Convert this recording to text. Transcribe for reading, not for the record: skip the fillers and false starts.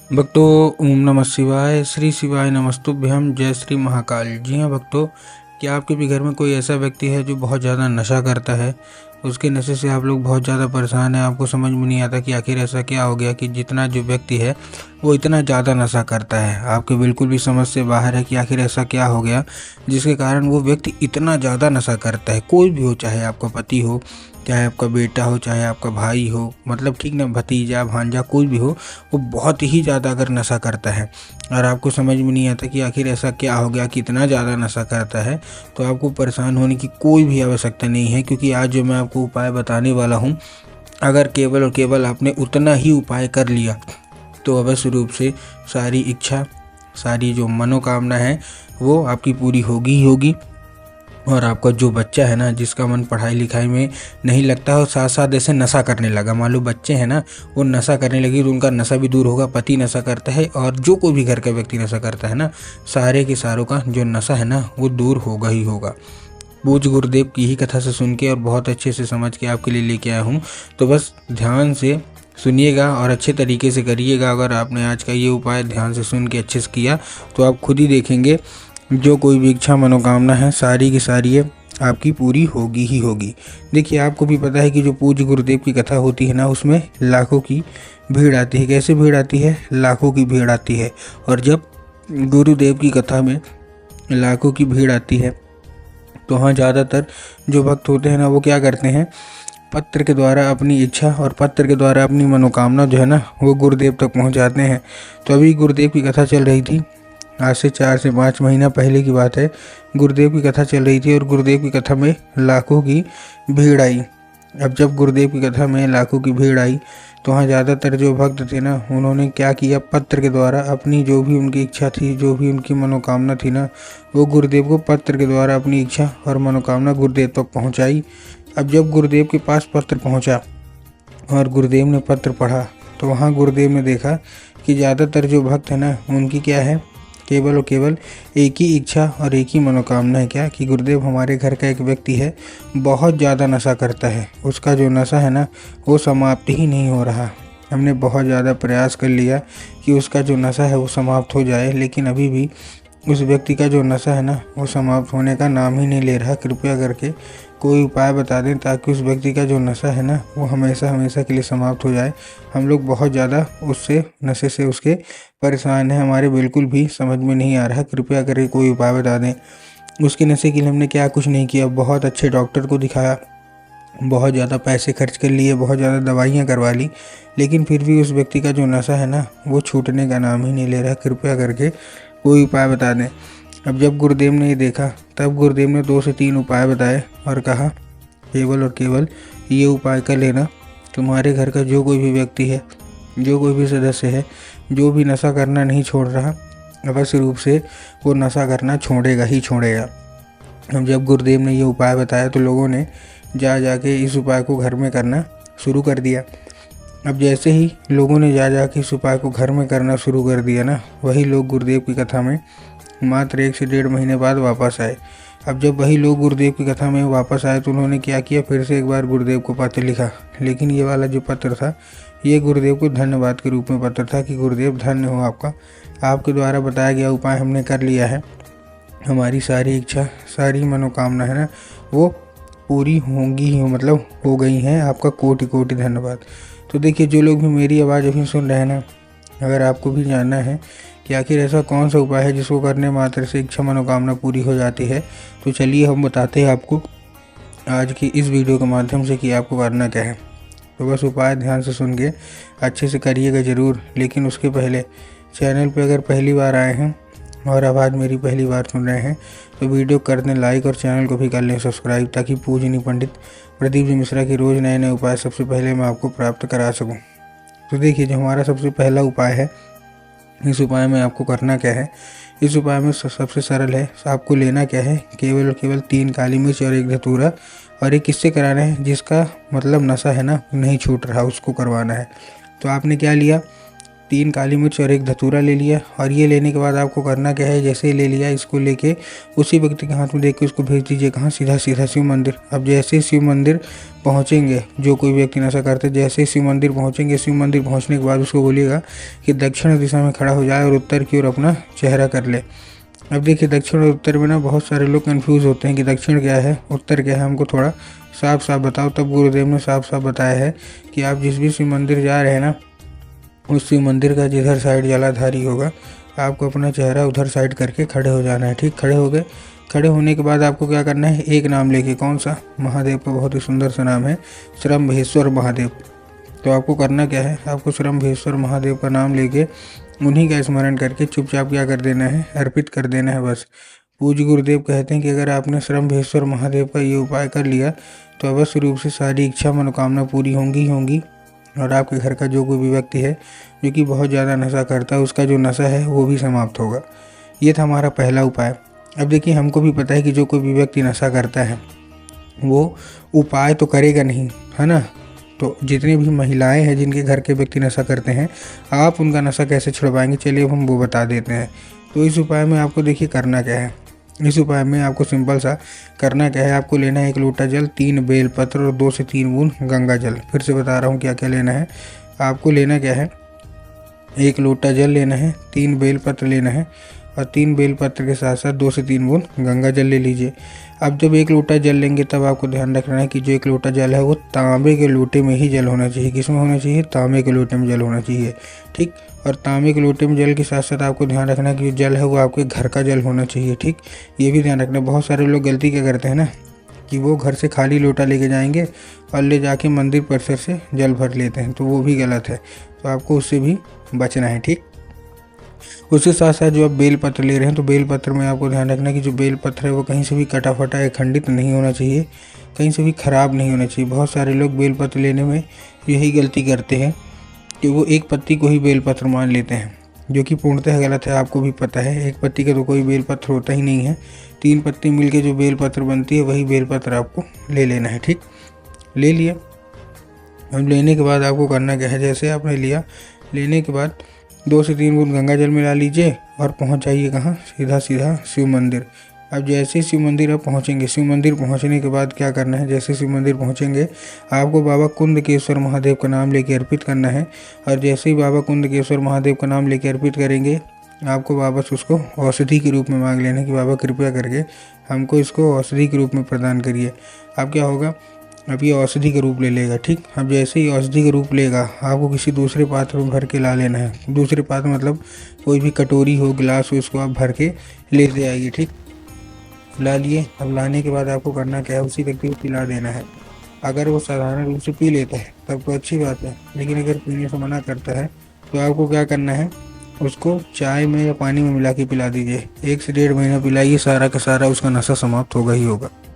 भक्तों, ओम नमः शिवाय। श्री शिवाय नमस्तुभ्यम। जय श्री महाकाल। जी हाँ भक्तों, क्या आपके भी घर में कोई ऐसा व्यक्ति है जो बहुत ज़्यादा नशा करता है? उसके नशे से आप लोग बहुत ज़्यादा परेशान हैं। आपको समझ में नहीं आता कि आखिर ऐसा क्या हो गया कि जितना जो व्यक्ति है वो इतना ज़्यादा नशा करता है। आपके बिल्कुल भी समझ से बाहर है कि आखिर ऐसा क्या हो गया जिसके कारण वो व्यक्ति इतना ज़्यादा नशा करता है। कोई भी हो, चाहे आपका पति हो, चाहे आपका बेटा हो, चाहे आपका भाई हो, मतलब ठीक ना, भतीजा भांजा कोई भी हो, वो बहुत ही ज़्यादा अगर नशा करता है और आपको समझ में नहीं आता कि आखिर ऐसा क्या हो गया कि इतना ज़्यादा नशा करता है, तो आपको परेशान होने की कोई भी आवश्यकता नहीं है। क्योंकि आज जो मैं आपको उपाय बताने वाला हूँ, अगर केवल और केवल आपने उतना ही उपाय कर लिया तो अवश्य रूप से सारी इच्छा, सारी जो मनोकामना है वो आपकी पूरी होगी ही होगी। और आपका जो बच्चा है ना, जिसका मन पढ़ाई लिखाई में नहीं लगता और साथ साथ ऐसे नशा करने लगा, मान लो बच्चे हैं ना, वो नशा करने लगी तो उनका नशा भी दूर होगा। पति नशा करता है और जो कोई भी घर का व्यक्ति नशा करता है ना, सारे के सारों का जो नशा है ना वो दूर होगा ही होगा। पूज्य गुरुदेव की ही कथा से सुन के और बहुत अच्छे से समझ के आपके लिए लेके आया हूँ। तो बस ध्यान से सुनिएगा और अच्छे तरीके से करिएगा। अगर आपने आज का ये उपाय ध्यान से सुन के अच्छे से किया तो आप खुद ही देखेंगे जो कोई भी इच्छा मनोकामना है सारी की सारी है आपकी पूरी होगी ही होगी। देखिए, आपको भी पता है कि जो पूज्य गुरुदेव की कथा होती है ना, उसमें लाखों की भीड़ आती है। कैसे भीड़ आती है? लाखों की भीड़ आती है। और जब गुरुदेव की कथा में लाखों की भीड़ आती है तो हाँ, ज़्यादातर जो भक्त होते हैं ना, वो क्या करते हैं, पत्र के द्वारा अपनी इच्छा और पत्र के द्वारा अपनी मनोकामना जो है ना वो गुरुदेव तक पहुंचाते हैं। तो अभी गुरुदेव की कथा चल रही थी, आज से 4 से 5 महीना पहले की बात है। गुरुदेव की कथा चल रही थी और गुरुदेव की कथा में लाखों की भीड़ आई। अब जब गुरुदेव की कथा में लाखों की भीड़ आई तो वहाँ ज़्यादातर जो भक्त थे ना, उन्होंने क्या किया, पत्र के द्वारा अपनी जो भी उनकी इच्छा थी, जो भी उनकी मनोकामना थी ना, वो गुरुदेव को पत्र के द्वारा अपनी इच्छा और मनोकामना गुरुदेव तक पहुँचाई। अब जब गुरुदेव के पास पत्र पहुँचा और गुरुदेव ने पत्र पढ़ा तो वहाँ गुरुदेव ने देखा कि ज़्यादातर जो भक्त है ना, उनकी क्या है, केवल और केवल एक ही इच्छा और एक ही मनोकामना है, क्या कि गुरुदेव, हमारे घर का एक व्यक्ति है, बहुत ज़्यादा नशा करता है, उसका जो नशा है ना वो समाप्त ही नहीं हो रहा। हमने बहुत ज़्यादा प्रयास कर लिया कि उसका जो नशा है वो समाप्त हो जाए, लेकिन अभी भी उस व्यक्ति का जो नशा है ना वो समाप्त होने का नाम ही नहीं ले रहा। कृपया करके कोई उपाय बता दें ताकि उस व्यक्ति का जो नशा है ना वो हमेशा हमेशा के लिए समाप्त हो जाए। हम लोग बहुत ज़्यादा उससे, नशे से उसके परेशान हैं, हमारे बिल्कुल भी समझ में नहीं आ रहा। कृपया करके कोई उपाय बता दें। उसके नशे के लिए हमने क्या कुछ नहीं किया, बहुत अच्छे डॉक्टर को दिखाया, बहुत ज़्यादा पैसे खर्च कर लिए, बहुत ज़्यादा दवाइयाँ करवा ली, लेकिन फिर भी उस व्यक्ति का जो नशा है ना वो छूटने का नाम ही नहीं ले रहा। कृपया करके कोई उपाय बता दें। अब जब गुरुदेव ने ये देखा तब गुरुदेव ने 2 से 3 उपाय बताए और कहा, केवल और केवल ये उपाय कर लेना, तुम्हारे घर का जो कोई भी व्यक्ति है, जो कोई भी सदस्य है, जो भी नशा करना नहीं छोड़ रहा, अवश्य रूप से वो नशा करना छोड़ेगा ही छोड़ेगा। अब जब गुरुदेव ने ये उपाय बताया तो लोगों ने जा के इस उपाय को घर में करना शुरू कर दिया। अब जैसे ही लोगों ने जा के इस उपाय को घर में करना शुरू कर दिया ना, वही लोग गुरुदेव की कथा में मात्र 1 से 1.5 महीने बाद वापस आए। अब जब वही लोग गुरुदेव की कथा में वापस आए तो उन्होंने क्या किया, फिर से एक बार गुरुदेव को पत्र लिखा। लेकिन ये वाला जो पत्र था ये गुरुदेव को धन्यवाद के रूप में पत्र था कि गुरुदेव, धन्य हो आपका, आपके द्वारा बताया गया उपाय हमने कर लिया है, हमारी सारी इच्छा, सारी मनोकामना है ना वो पूरी होंगी ही, मतलब हो गई हैं। आपका कोटि कोटि धन्यवाद। तो देखिए, जो लोग भी मेरी आवाज़ अभी सुन रहे हैं ना, अगर आपको भी जानना है कि आखिर ऐसा कौन सा उपाय है जिसको करने मात्र से इच्छा मनोकामना पूरी हो जाती है, तो चलिए हम बताते हैं आपको आज की इस वीडियो के माध्यम से कि आपको करना क्या है। तो बस उपाय ध्यान से सुन के अच्छे से करिएगा ज़रूर। लेकिन उसके पहले चैनल पे अगर पहली बार आए हैं और आवाज़ मेरी पहली बार सुन रहे हैं तो वीडियो कर दें लाइक और चैनल को भी कर लें सब्सक्राइब, ताकि पूजनीय पंडित प्रदीप जी मिश्रा के रोज़ नए नए उपाय सबसे पहले मैं आपको प्राप्त करा सकूं। तो देखिए, जो हमारा सबसे पहला उपाय है, इस उपाय में आपको करना क्या है, इस उपाय में सबसे सरल है। आपको लेना क्या है, केवल और केवल 3 काली मिर्च और 1 धतूरा, और एक किससे कराना है, जिसका मतलब नशा है ना नहीं छूट रहा, उसको करवाना है। तो आपने क्या लिया, 3 काली मिर्च और 1 धतूरा ले लिया। और ये लेने के बाद आपको करना क्या है, जैसे ही ले लिया इसको लेके उसी व्यक्ति के हाथ में देख के उसको भेज दीजिए कहाँ, सीधा सीधा शिव मंदिर। अब जैसे ही शिव मंदिर पहुँचेंगे, जो कोई व्यक्ति नशा करते जैसे ही शिव मंदिर पहुँचेंगे, शिव मंदिर पहुँचने के बाद उसको बोलिएगा कि दक्षिण दिशा में खड़ा हो जाए और उत्तर की ओर अपना चेहरा कर ले। अब देखिए दक्षिण और उत्तर में ना बहुत सारे लोग कंफ्यूज होते हैं कि दक्षिण क्या है उत्तर क्या है, हमको थोड़ा साफ साफ बताओ। तब गुरुदेव ने साफ साफ बताया है कि आप जिस भी शिव मंदिर जा रहे हैं ना, उस शिव मंदिर का जिधर साइड जलाधारी होगा आपको अपना चेहरा उधर साइड करके खड़े हो जाना है। ठीक, खड़े हो गए। खड़े होने के बाद आपको क्या करना है, एक नाम लेके, कौन सा, महादेव का बहुत ही सुंदर सा नाम है, श्रम्भेश्वर महादेव। तो आपको करना क्या है, आपको श्रम्भेश्वर महादेव का नाम लेके उन्हीं का स्मरण करके चुपचाप क्या कर देना है, अर्पित कर देना है बस। पूज्य गुरुदेव कहते हैं कि अगर आपने श्रम्भेश्वर महादेव का ये उपाय कर लिया तो अवश्य रूप से सारी इच्छा मनोकामना पूरी होंगी ही होंगी। और आपके घर का जो कोई भी व्यक्ति है जो कि बहुत ज़्यादा नशा करता है, उसका जो नशा है वो भी समाप्त होगा। ये था हमारा पहला उपाय। अब देखिए हमको भी पता है कि जो कोई भी व्यक्ति नशा करता है वो उपाय तो करेगा नहीं, है ना। तो जितनी भी महिलाएं हैं जिनके घर के व्यक्ति नशा करते हैं, आप उनका नशा कैसे छुड़वाएंगे, चलिए अब हम वो बता देते हैं। तो इस उपाय में आपको देखिए करना क्या है, इस उपाय में आपको सिंपल सा करना क्या है, आपको लेना है 1 लोटा जल, 3 बेलपत्र और 2 से 3 बूंद गंगा जल। फिर से बता रहा हूँ क्या क्या लेना है। आपको लेना क्या है, 1 लोटा जल लेना है, 3 बेलपत्र लेना है और 3 बेलपत्र के साथ साथ 2 से 3 बूंद गंगा जल ले लीजिए। अब जब 1 लोटा जल लेंगे तब आपको ध्यान रखना है कि जो 1 लोटा जल है वो तांबे के लोटे में ही जल होना चाहिए। किस में होना चाहिए, तांबे के लोटे में जल होना चाहिए। ठीक, और तांबे के लोटे में जल के साथ साथ आपको ध्यान रखना है कि जो जल है वो आपके घर का जल होना चाहिए। ठीक, ये भी ध्यान रखना। बहुत सारे लोग गलती क्या करते हैं ना कि वो घर से खाली लोटा लेके जाएंगे और ले जाके मंदिर परिसर से जल भर लेते हैं, तो वो भी गलत है। तो आपको उससे भी बचना है। ठीक, उसके साथ साथ जो आप बेलपत्र ले रहे हैं तो बेलपत्र में आपको ध्यान रखना है कि जो बेलपत्र है वो कहीं से भी कटा फटा या खंडित नहीं होना चाहिए, कहीं से भी ख़राब नहीं होना चाहिए। बहुत सारे लोग बेलपत्र लेने में यही गलती करते हैं कि वो एक पत्ती को ही बेलपत्र मान लेते हैं, जो कि पूर्णतः गलत है। आपको भी पता है एक पत्ती का तो कोई बेलपत्र होता ही नहीं है, 3 पत्ती मिलके जो बेलपत्र बनती है वही बेलपत्र आपको ले लेना है। ठीक, ले लिया। अब लेने के बाद आपको करना क्या है, जैसे आपने लिया, लेने के बाद 2 से 3 बूंद गंगा जल मिला लीजिए और पहुंच जाइए कहाँ, सीधा सीधा शिव मंदिर। अब जैसे शिव मंदिर आप पहुँचेंगे, शिव मंदिर पहुँचने के बाद क्या करना है, जैसे शिव मंदिर पहुँचेंगे आपको बाबा कुंदकेश्वर महादेव का नाम लेके अर्पित करना है। और जैसे ही बाबा कुंदकेश्वर महादेव का नाम लेके अर्पित करेंगे आपको वापस उसको औषधि के रूप में मांग लेना कि बाबा कृपया करके हमको इसको औषधि के रूप में प्रदान करिए। अब क्या होगा, अब ये औषधि का रूप ले लेगा। ठीक, अब जैसे ही औषधि का रूप लेगा आपको किसी दूसरे पात्र में भर के ला लेना है। दूसरे पात्र मतलब कोई भी कटोरी हो, गिलास हो, उसको आप भर के लेते आइए। ठीक, ला लिए। अब लाने के बाद आपको करना क्या है, उसी व्यक्ति को पिला देना है। अगर वो साधारण रूप से पी लेता है तब तो अच्छी बात है, लेकिन अगर पीने से मना करता है तो आपको क्या करना है, उसको चाय में या पानी में मिला के पिला दीजिए। 1 से 1.5 महीना पिलाइए, सारा का सारा उसका नशा समाप्त होगा ही होगा।